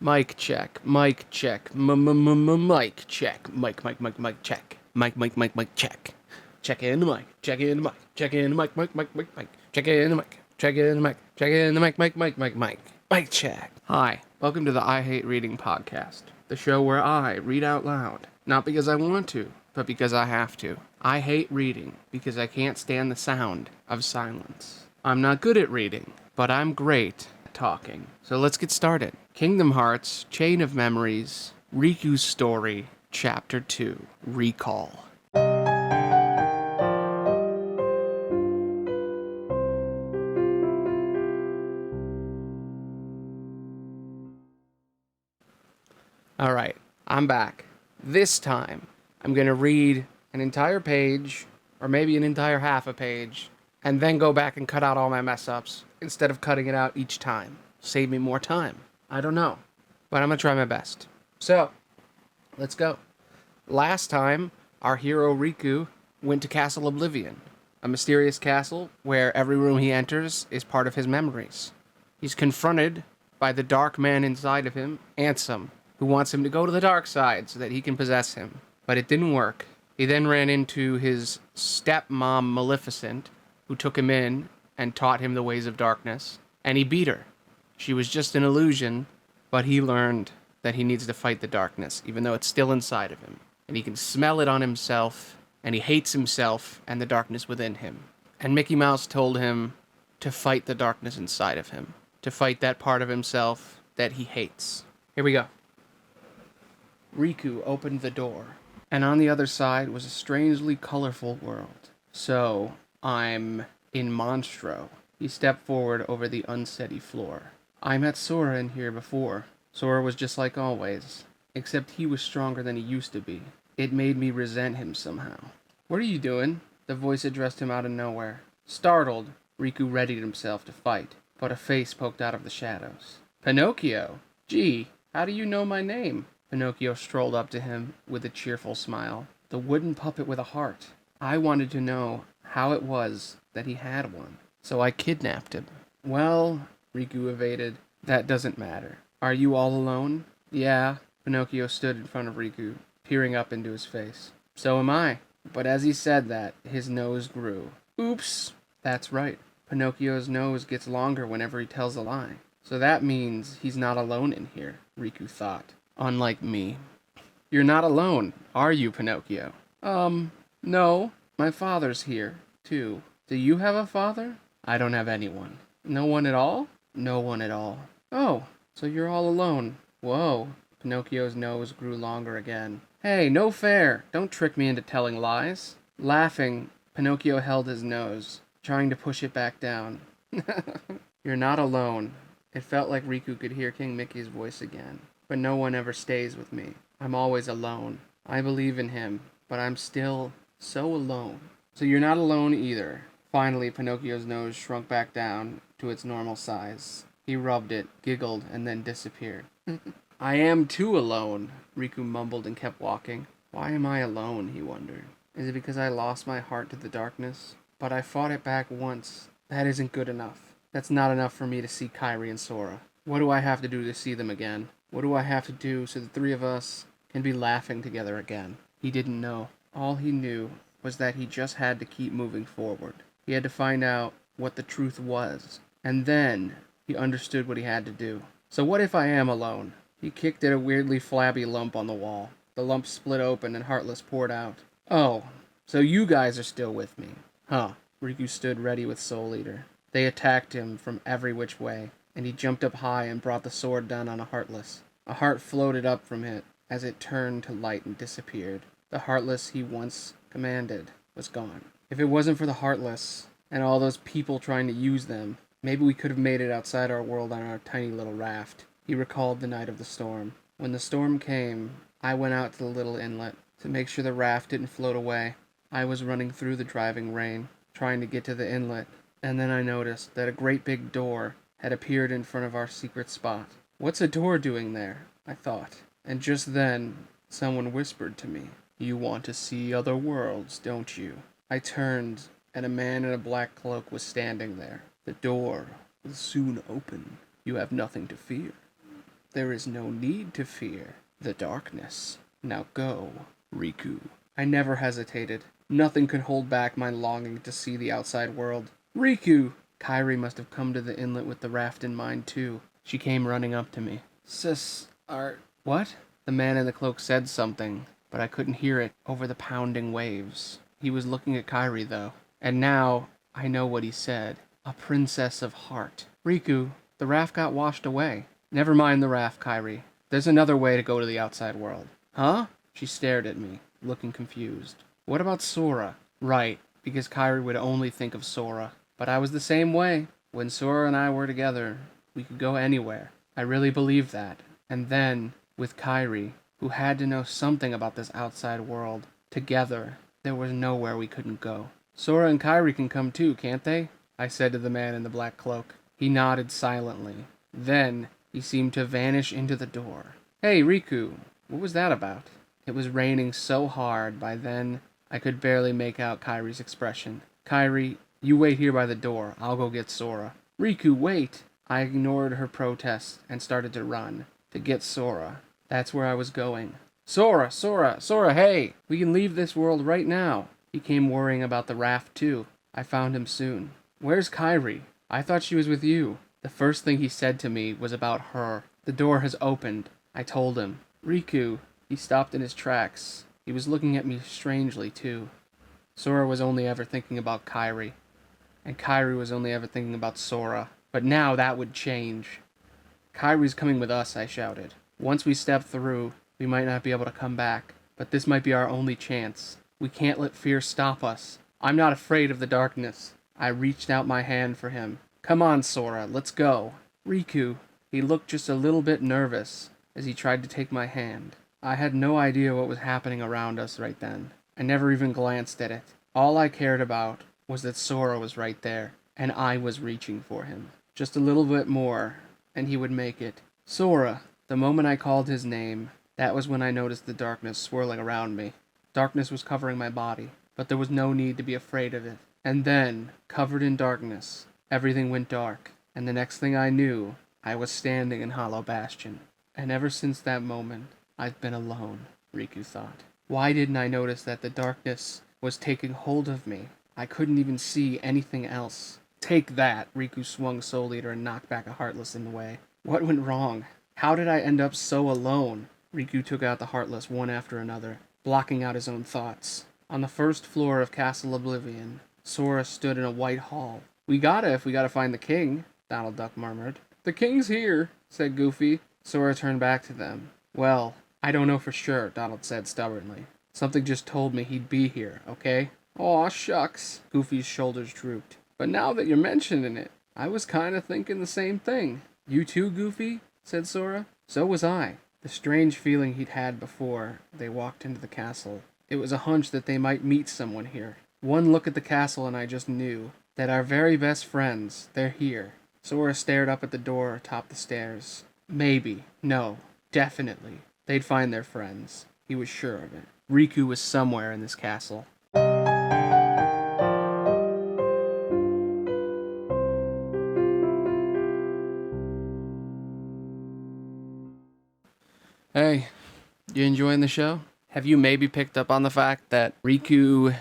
Mic check. Mic check. Mic check. Mic check. Mic check. Check in the mic. Check in the mic. Check in the mic. Mic. Check in the mic. Check in the mic. Check in the mic. Mic check. Hi. Welcome to the I Hate Reading podcast, the show where I read out loud, not because I want to, but because I have to. I hate reading because I can't stand the sound of silence. I'm not good at reading, but I'm great at talking. So let's get started. Kingdom Hearts, Chain of Memories, Riku's Story, Chapter 2, Recall. Alright, I'm back. This time, I'm going to read an entire page, or maybe an entire half a page, and then go back and cut out all my mess-ups, instead of cutting it out each time. Save me more time. I don't know, but I'm going to try my best. So, let's go. Last time, our hero Riku went to Castle Oblivion, a mysterious castle where every room he enters is part of his memories. He's confronted by the dark man inside of him, Ansem, who wants him to go to the dark side so that he can possess him. But it didn't work. He then ran into his stepmom Maleficent, who took him in and taught him the ways of darkness, and he beat her. She was just an illusion, but he learned that he needs to fight the darkness, even though it's still inside of him. And he can smell it on himself, and he hates himself and the darkness within him. And Mickey Mouse told him to fight the darkness inside of him, to fight that part of himself that he hates. Here we go. Riku opened the door, and on the other side was a strangely colorful world. So, I'm in Monstro. He stepped forward over the unsteady floor. I met Sora in here before. Sora was just like always, except he was stronger than he used to be. It made me resent him somehow. What are you doing? The voice addressed him out of nowhere. Startled, Riku readied himself to fight, but a face poked out of the shadows. Pinocchio! Gee, how do you know my name? Pinocchio strolled up to him with a cheerful smile. The wooden puppet with a heart. I wanted to know how it was that he had one, so I kidnapped him. Well, Riku evaded, that doesn't matter. Are you all alone? Yeah. Pinocchio stood in front of Riku, peering up into his face. So am I. But as he said that, his nose grew. Oops. That's right. Pinocchio's nose gets longer whenever he tells a lie. So that means he's not alone in here, Riku thought. Unlike me. You're not alone, are you, Pinocchio? No. My father's here, too. Do you have a father? I don't have anyone. No one at all? No one at all. Oh, so you're all alone. Whoa. Pinocchio's nose grew longer again. Hey, no fair. Don't trick me into telling lies. Laughing, Pinocchio held his nose, trying to push it back down. You're not alone. It felt like Riku could hear King Mickey's voice again. But no one ever stays with me. I'm always alone. I believe in him, but I'm still so alone. So you're not alone either. Finally, Pinocchio's nose shrunk back down to its normal size. He rubbed it, giggled, and then disappeared. I am too alone, Riku mumbled and kept walking. Why am I alone, he wondered. Is it because I lost my heart to the darkness? But I fought it back once. That isn't good enough. That's not enough for me to see Kairi and Sora. What do I have to do to see them again? What do I have to do so the three of us can be laughing together again? He didn't know. All he knew was that he just had to keep moving forward. He had to find out what the truth was. And then he understood what he had to do. So what if I am alone? He kicked at a weirdly flabby lump on the wall. The lump split open and Heartless poured out. Oh, so you guys are still with me. Huh. Riku stood ready with Soul Eater. They attacked him from every which way, and he jumped up high and brought the sword down on a Heartless. A heart floated up from it as it turned to light and disappeared. The Heartless he once commanded was gone. If it wasn't for the Heartless and all those people trying to use them, maybe we could have made it outside our world on our tiny little raft. He recalled the night of the storm. When the storm came, I went out to the little inlet to make sure the raft didn't float away. I was running through the driving rain, trying to get to the inlet, and then I noticed that a great big door had appeared in front of our secret spot. What's a door doing there? I thought. And just then, someone whispered to me, You want to see other worlds, don't you? I turned, and a man in a black cloak was standing there. The door will soon open. You have nothing to fear. There is no need to fear the darkness. Now go, Riku. I never hesitated. Nothing could hold back my longing to see the outside world. Riku! Kairi must have come to the inlet with the raft in mind, too. She came running up to me. What? The man in the cloak said something, but I couldn't hear it over the pounding waves. He was looking at Kairi, though. And now, I know what he said. A princess of heart. Riku, the raft got washed away. Never mind the raft, Kairi. There's another way to go to the outside world. Huh? She stared at me, looking confused. What about Sora? Right, because Kairi would only think of Sora. But I was the same way. When Sora and I were together, we could go anywhere. I really believed that. And then, with Kairi, who had to know something about this outside world, together, there was nowhere we couldn't go. Sora and Kairi can come too, can't they? I said to the man in the black cloak. He nodded silently. Then, he seemed to vanish into the door. Hey, Riku, what was that about? It was raining so hard by then I could barely make out Kairi's expression. Kairi, you wait here by the door. I'll go get Sora. Riku, wait! I ignored her protest and started to run. To get Sora. That's where I was going. Sora, hey! We can leave this world right now. He came worrying about the raft too. I found him soon. Where's Kairi? I thought she was with you. The first thing he said to me was about her. The door has opened. I told him. Riku. He stopped in his tracks. He was looking at me strangely too. Sora was only ever thinking about Kairi. And Kairi was only ever thinking about Sora. But now that would change. Kairi's coming with us, I shouted. Once we step through, we might not be able to come back. But this might be our only chance. We can't let fear stop us. I'm not afraid of the darkness. I reached out my hand for him. Come on, Sora, let's go. Riku. He looked just a little bit nervous as he tried to take my hand. I had no idea what was happening around us right then. I never even glanced at it. All I cared about was that Sora was right there, and I was reaching for him. Just a little bit more, and he would make it. Sora! The moment I called his name, that was when I noticed the darkness swirling around me. Darkness was covering my body, but there was no need to be afraid of it. And then, covered in darkness, everything went dark, and the next thing I knew, I was standing in Hollow Bastion. And ever since that moment, I've been alone, Riku thought. Why didn't I notice that the darkness was taking hold of me? I couldn't even see anything else. Take that! Riku swung Soul Eater and knocked back a Heartless in the way. What went wrong? How did I end up so alone? Riku took out the Heartless one after another, blocking out his own thoughts. On the first floor of Castle Oblivion, Sora stood in a white hall. We gotta find the king, Donald Duck murmured. The king's here, said Goofy. Sora turned back to them. Well, I don't know for sure, Donald said stubbornly. Something just told me he'd be here, okay? Aw, shucks. Goofy's shoulders drooped. But now that you're mentioning it, I was kinda thinking the same thing. You too, Goofy? Said Sora. So was I. The strange feeling he'd had before they walked into the castle. It was a hunch that they might meet someone here. One look at the castle and I just knew that our very best friends, they're here. Sora stared up at the door atop the stairs. Maybe. No. Definitely. They'd find their friends. He was sure of it. Riku was somewhere in this castle. Hey, you enjoying the show? Have you maybe picked up on the fact that Riku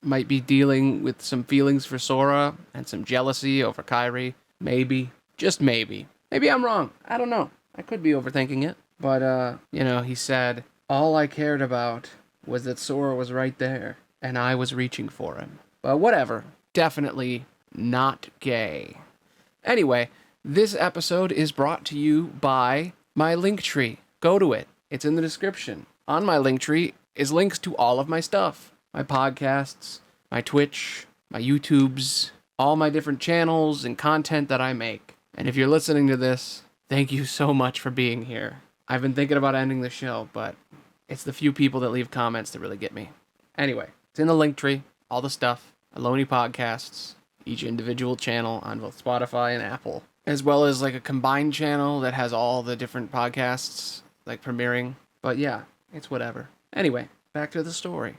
might be dealing with some feelings for Sora and some jealousy over Kairi? Maybe. Just maybe. Maybe I'm wrong. I don't know. I could be overthinking it. But, he said, all I cared about was that Sora was right there, and I was reaching for him. But whatever. Definitely not gay. Anyway, this episode is brought to you by my linktree. Go to it. It's in the description. On my linktree is links to all of my stuff. My podcasts, my Twitch, my YouTubes, all my different channels and content that I make. And if you're listening to this, thank you so much for being here. I've been thinking about ending the show, but it's the few people that leave comments that really get me. Anyway, it's in the linktree, all the stuff, Aloney podcasts, each individual channel on both Spotify and Apple, as well as like a combined channel that has all the different podcasts, like premiering. But yeah, it's whatever. Anyway, back to the story.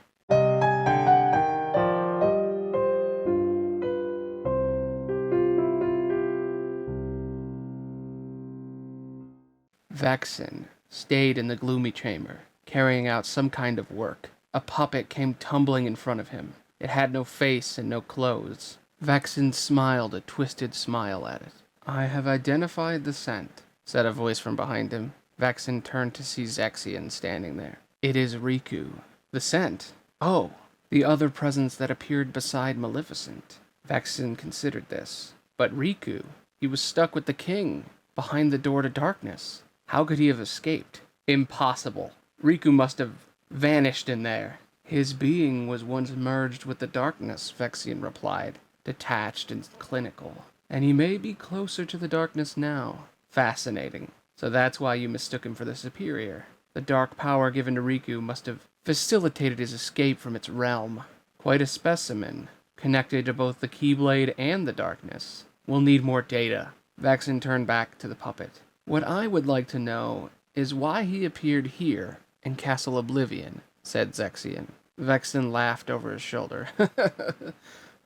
Vexen stayed in the gloomy chamber, carrying out some kind of work. A puppet came tumbling in front of him. It had no face and no clothes. Vexen smiled a twisted smile at it. "I have identified the scent," said a voice from behind him. Vexen turned to see Zexion standing there. "It is Riku." "The scent? Oh, the other presence that appeared beside Maleficent." Vexen considered this. But Riku, he was stuck with the king, behind the door to darkness. How could he have escaped? Impossible. Riku must have vanished in there. "His being was once merged with the darkness," Vexian replied, detached and clinical. "And he may be closer to the darkness now." "Fascinating. So that's why you mistook him for the superior. The dark power given to Riku must have facilitated his escape from its realm. Quite a specimen, connected to both the Keyblade and the darkness. We'll need more data." Vexen turned back to the puppet. "What I would like to know is why he appeared here in Castle Oblivion," said Zexion. Vexen laughed over his shoulder.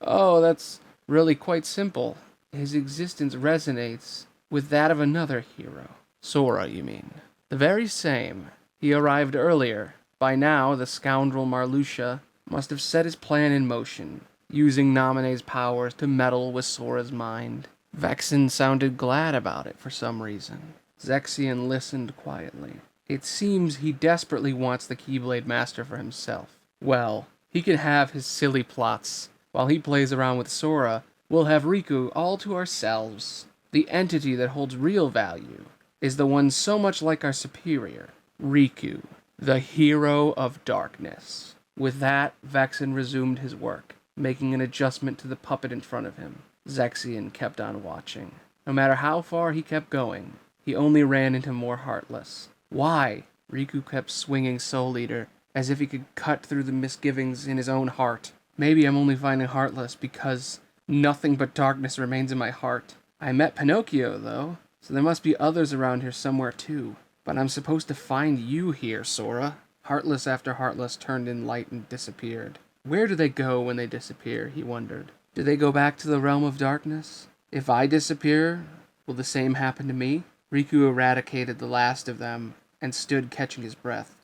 "Oh, that's really quite simple. His existence resonates with that of another hero." "Sora, you mean?" "The very same. He arrived earlier. By now, the scoundrel Marluxia must have set his plan in motion, using Naminé's powers to meddle with Sora's mind." Vexen sounded glad about it for some reason. Zexion listened quietly. "It seems he desperately wants the Keyblade Master for himself. Well, he can have his silly plots. While he plays around with Sora, we'll have Riku all to ourselves. The entity that holds real value is the one so much like our superior, Riku, the hero of darkness." With that, Vexen resumed his work, making an adjustment to the puppet in front of him. Zexion kept on watching. No matter how far he kept going, he only ran into more Heartless. Why? Riku kept swinging Soul Eater, as if he could cut through the misgivings in his own heart. Maybe I'm only finding Heartless because nothing but darkness remains in my heart. I met Pinocchio, though, so there must be others around here somewhere too. But I'm supposed to find you here, Sora. Heartless after Heartless turned in light and disappeared. Where do they go when they disappear, he wondered. Do they go back to the realm of darkness? If I disappear, will the same happen to me? Riku eradicated the last of them and stood catching his breath.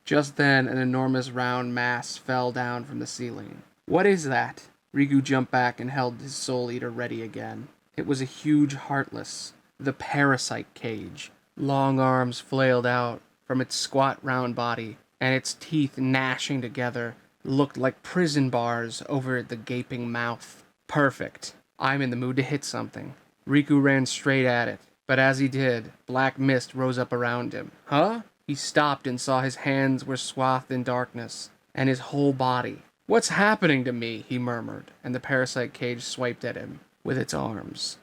Just then, an enormous round mass fell down from the ceiling. "What is that?" Riku jumped back and held his Soul Eater ready again. It was a huge Heartless, the parasite cage. Long arms flailed out from its squat round body, and its teeth gnashing together looked like prison bars over the gaping mouth. Perfect. I'm in the mood to hit something. Riku ran straight at it, but as he did, black mist rose up around him. Huh? He stopped and saw his hands were swathed in darkness, and his whole body. "What's happening to me?" he murmured, and the parasite cage swiped at him with its arms.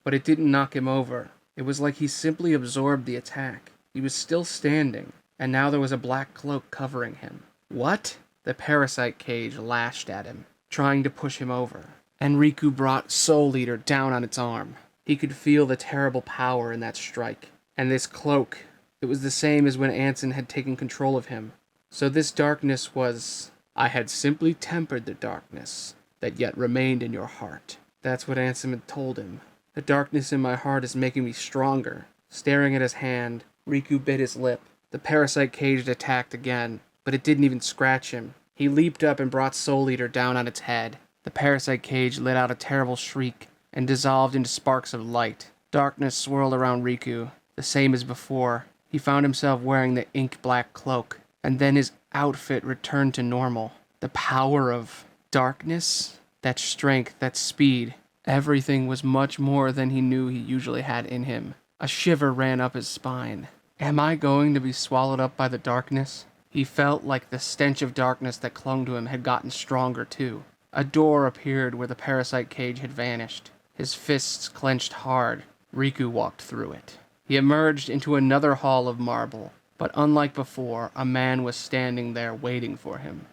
But it didn't knock him over. It was like he simply absorbed the attack. He was still standing, and now there was a black cloak covering him. What? The parasite cage lashed at him, trying to push him over, and Riku brought Soul Eater down on its arm. He could feel the terrible power in that strike. And this cloak, it was the same as when Ansem had taken control of him. So this darkness was... "I had simply tempered the darkness that yet remained in your heart." That's what Ansem had told him. "The darkness in my heart is making me stronger." Staring at his hand, Riku bit his lip. The parasite cage attacked again, but it didn't even scratch him. He leaped up and brought Soul Eater down on its head. The parasite cage let out a terrible shriek and dissolved into sparks of light. Darkness swirled around Riku, the same as before. He found himself wearing the ink-black cloak, and then his outfit returned to normal. The power of darkness, that strength, that speed, everything was much more than he knew he usually had in him. A shiver ran up his spine. Am I going to be swallowed up by the darkness? He felt like the stench of darkness that clung to him had gotten stronger too. A door appeared where the parasite cage had vanished. His fists clenched hard. Riku walked through it. He emerged into another hall of marble, but unlike before, a man was standing there waiting for him.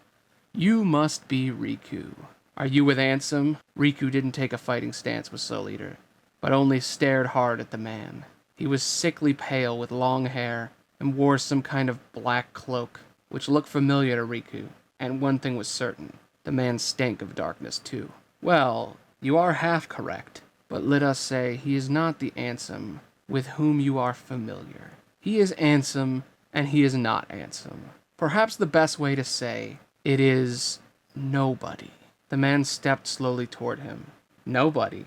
"You must be Riku. Are you with Ansem?" Riku didn't take a fighting stance with Soul Eater, but only stared hard at the man. He was sickly pale with long hair and wore some kind of black cloak, which looked familiar to Riku, and one thing was certain. The man stank of darkness too. "Well, you are half correct. but let us say he is not the Ansem with whom you are familiar. He is Ansem, and he is not Ansem. Perhaps the best way to say it is nobody. The man stepped slowly toward him. Nobody?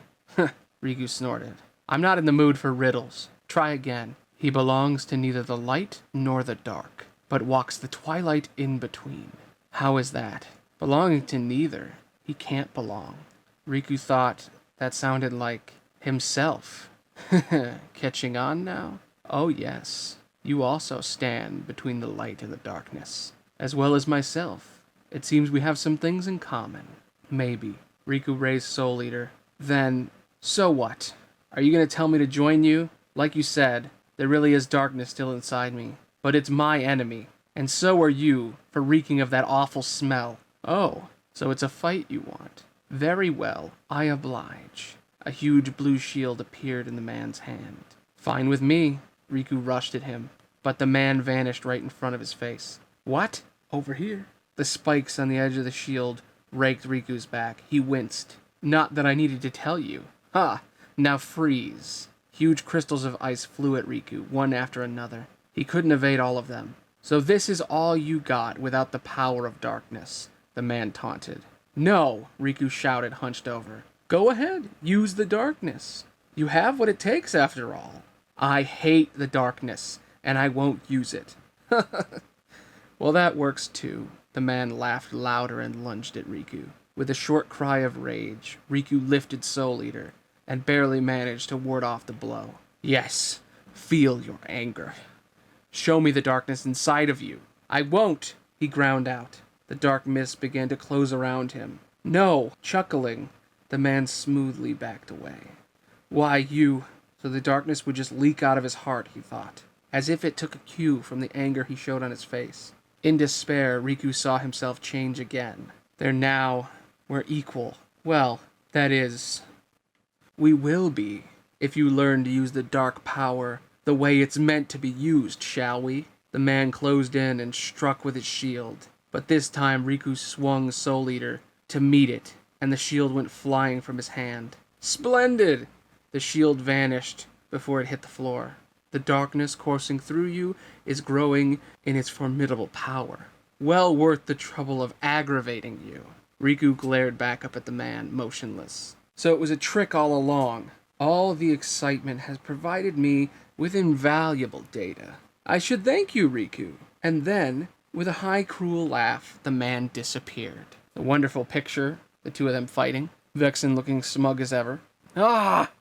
Riku snorted. I'm not in the mood for riddles. Try again. He belongs to neither the light nor the dark, but walks the twilight in between. How is that? Belonging to neither, he can't belong. Riku thought that sounded like himself. Catching on now? Oh yes. You also stand between the light and the darkness, as well as myself. It seems we have some things in common. Maybe. Riku raised Soul Eater. Then, so what? Are you going to tell me to join you? Like you said, there really is darkness still inside me. But it's my enemy. And so are you, for reeking of that awful smell. Oh, so it's a fight you want. Very well, I oblige. A huge blue shield appeared in the man's hand. Fine with me. Riku rushed at him, but the man vanished right in front of his face. What? Over here? The spikes on the edge of the shield raked Riku's back. He winced. Not that I needed to tell you. Ha! Now freeze. Huge crystals of ice flew at Riku, one after another. He couldn't evade all of them. So this is all you got without the power of darkness, the man taunted. No, Riku shouted, hunched over. Go ahead, use the darkness. You have what it takes after all. I hate the darkness, and I won't use it. Well, that works too. The man laughed louder and lunged at Riku. With a short cry of rage, Riku lifted Soul Eater and barely managed to ward off the blow. Yes, feel your anger. Show me the darkness inside of you. I won't, he ground out. The dark mist began to close around him. No, chuckling, the man smoothly backed away. Why, you... So the darkness would just leak out of his heart, he thought, as if it took a cue from the anger he showed on his face. In despair, Riku saw himself change again. We're equal. Well, that is... We will be, if you learn to use the dark power the way it's meant to be used, shall we? The man closed in and struck with his shield. But this time Riku swung Soul Eater to meet it, and the shield went flying from his hand. Splendid! The shield vanished before it hit the floor. The darkness coursing through you is growing in its formidable power. Well worth the trouble of aggravating you. Riku glared back up at the man, motionless. So it was a trick all along. All the excitement has provided me with invaluable data. I should thank you, Riku. And then, with a high, cruel laugh, the man disappeared. A wonderful picture, the two of them fighting, Vexen looking smug as ever. Ah!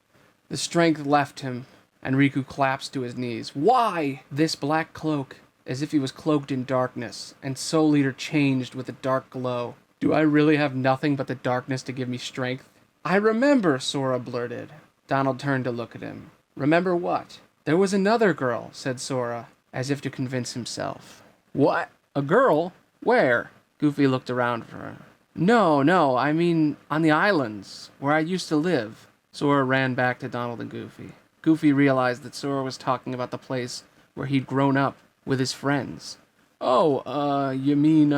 The strength left him, and Riku collapsed to his knees. Why? This black cloak, as if he was cloaked in darkness, and Soul Eater changed with a dark glow. Do I really have nothing but the darkness to give me strength? I remember, Sora blurted. Donald turned to look at him. Remember what? There was another girl, said Sora, as if to convince himself. What? A girl? Where? Goofy looked around for her. No, I mean on the islands, where I used to live. Sora ran back to Donald and Goofy. Goofy realized that Sora was talking about the place where he'd grown up with his friends. Oh, you mean,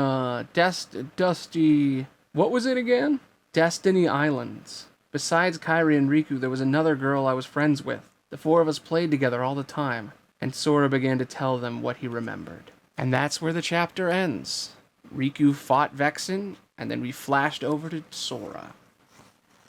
Dusty... What was it again? Destiny Islands. Besides Kairi and Riku, there was another girl I was friends with. The four of us played together all the time, and Sora began to tell them what he remembered. And that's where the chapter ends. Riku fought Vexen, and then we flashed over to Sora.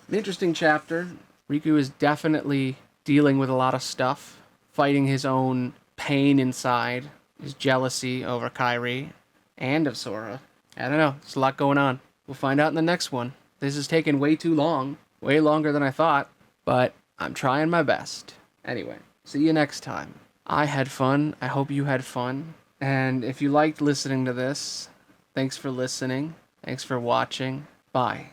An interesting chapter. Riku is definitely dealing with a lot of stuff, fighting his own pain inside, his jealousy over Kairi, and of Sora. I don't know, there's a lot going on. We'll find out in the next one. This has taken way too long, way longer than I thought, but I'm trying my best. Anyway, see you next time. I had fun, I hope you had fun, and if you liked listening to this, thanks for listening, thanks for watching, bye.